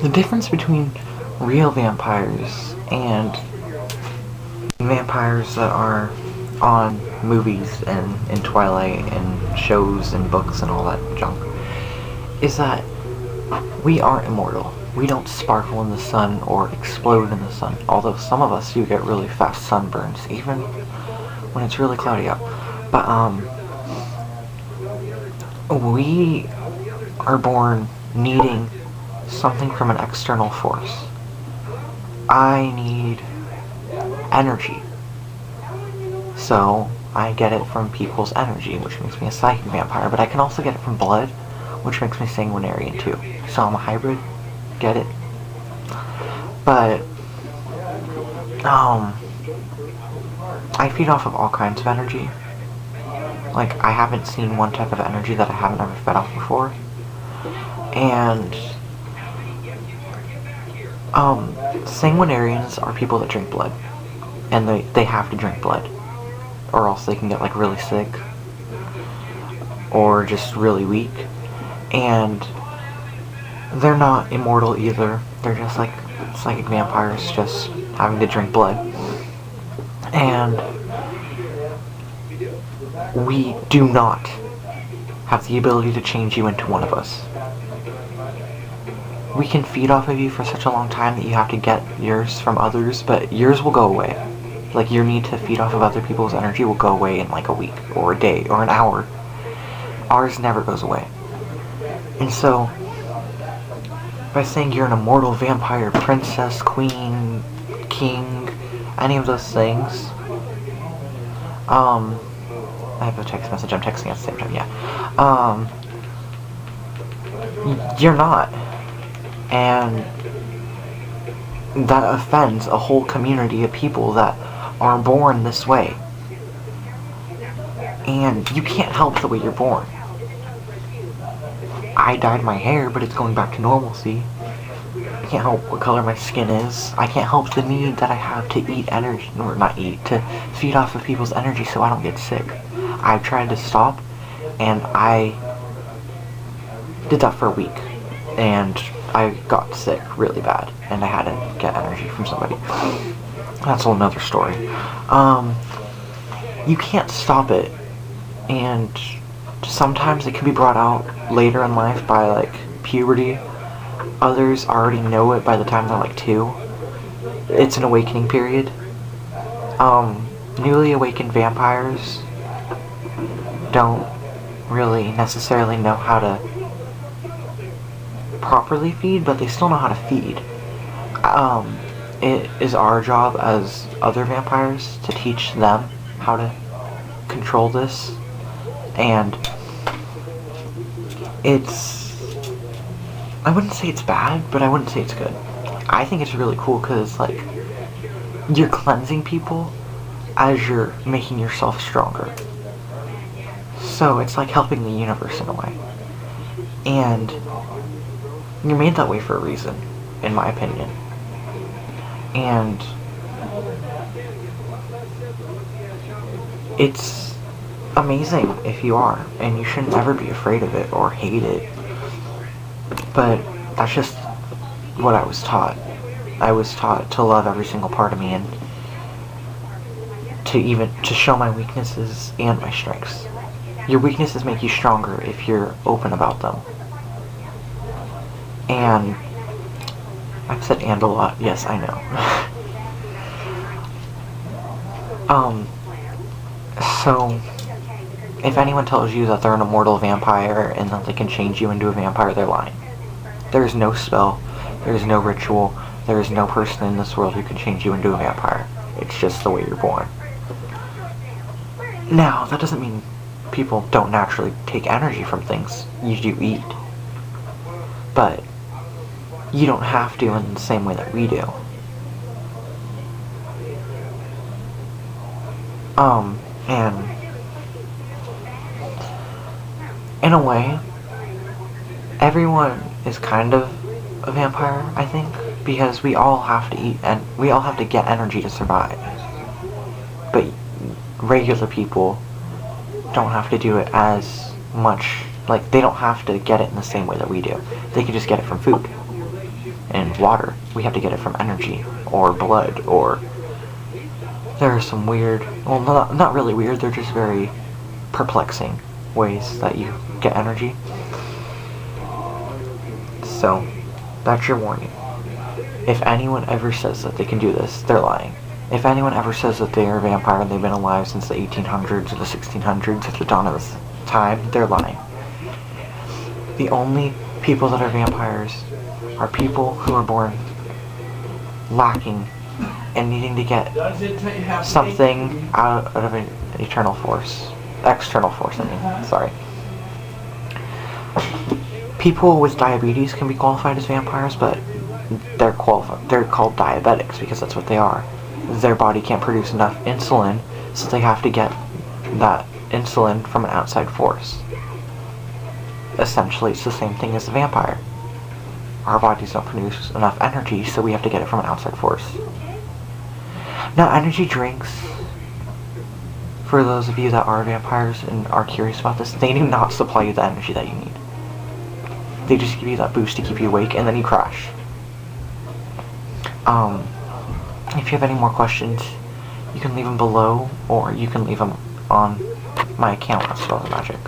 The difference between real vampires and vampires that are on movies and in Twilight and shows and books and all that junk is that we aren't immortal. We don't sparkle in the sun or explode in the sun, although some of us do get really fast sunburns, even when it's really cloudy out. But, we are born needing something from an external force. I need energy. So, I get it from people's energy, which makes me a psychic vampire, but I can also get it from blood, which makes me sanguinarian too. So I'm a hybrid. Get it? But, I feed off of all kinds of energy. Like, I haven't seen one type of energy that I haven't ever fed off before. And, sanguinarians are people that drink blood. And they have to drink blood. Or else they can get, like, really sick. Or just really weak. And they're not immortal either. They're just like psychic vampires, just having to drink blood. And we do not have the ability to change you into one of us. We can feed off of you for such a long time that you have to get yours from others, but yours will go away. Like, your need to feed off of other people's energy will go away in like a week, or a day, or an hour. Ours never goes away. And so, by saying you're an immortal vampire, princess, queen, king, any of those things, I have a text message, I'm texting at the same time, yeah. You're not. And that offends a whole community of people that are born this way. And you can't help the way you're born. I dyed my hair, but it's going back to normalcy. I can't help what color my skin is. I can't help the need that I have to eat energy, or not eat, to feed off of people's energy so I don't get sick. I've tried to stop, and I did that for a week. And I got sick really bad, and I had to get energy from somebody. That's a whole nother story. You can't stop it, and sometimes it can be brought out later in life by, like, puberty. Others already know it by the time they're, like, 2. It's an awakening period. Newly awakened vampires don't really necessarily know how to properly feed, but they still know how to feed. It is our job as other vampires to teach them how to control this, and I wouldn't say it's bad, but I wouldn't say it's good. I think it's really cool because, like, you're cleansing people as you're making yourself stronger. So it's like helping the universe in a way. And you're made that way for a reason, in my opinion. And it's amazing if you are, and you should never be afraid of it or hate it. But that's just what I was taught. I was taught to love every single part of me, and to show my weaknesses and my strengths. Your weaknesses make you stronger if you're open about them. And I've said "and" a lot. Yes, I know. So if anyone tells you that they're an immortal vampire and that they can change you into a vampire, they're lying. There is no spell, there is no ritual, there is no person in this world who can change you into a vampire. It's just the way you're born. Now, that doesn't mean people don't naturally take energy from things. You do eat. But you don't have to in the same way that we do. And in a way, everyone is kind of a vampire, I think, because we all have to eat and we all have to get energy to survive. But regular people don't have to do it as much. Like, they don't have to get it in the same way that we do. They can just get it from food. and water. We have to get it from energy, or blood, or... There are some weird, well, not really weird, they're just very perplexing ways that you get energy. So, that's your warning. If anyone ever says that they can do this, they're lying. If anyone ever says that they are a vampire and they've been alive since the 1800s or the 1600s, at the dawn of this time, they're lying. The only people that are vampires are people who are born lacking and needing to get something out of an external force, I mean, sorry. People with diabetes can be qualified as vampires, but they're called diabetics because that's what they are. Their body can't produce enough insulin, so they have to get that insulin from an outside force. Essentially, it's the same thing as a vampire. Our bodies don't produce enough energy, so we have to get it from an outside force. Now, energy drinks, for those of you that are vampires and are curious about this, they do not supply you the energy that you need. They just give you that boost to keep you awake, and then you crash. If you have any more questions, you can leave them below, or you can leave them on my account at Spells of Magic.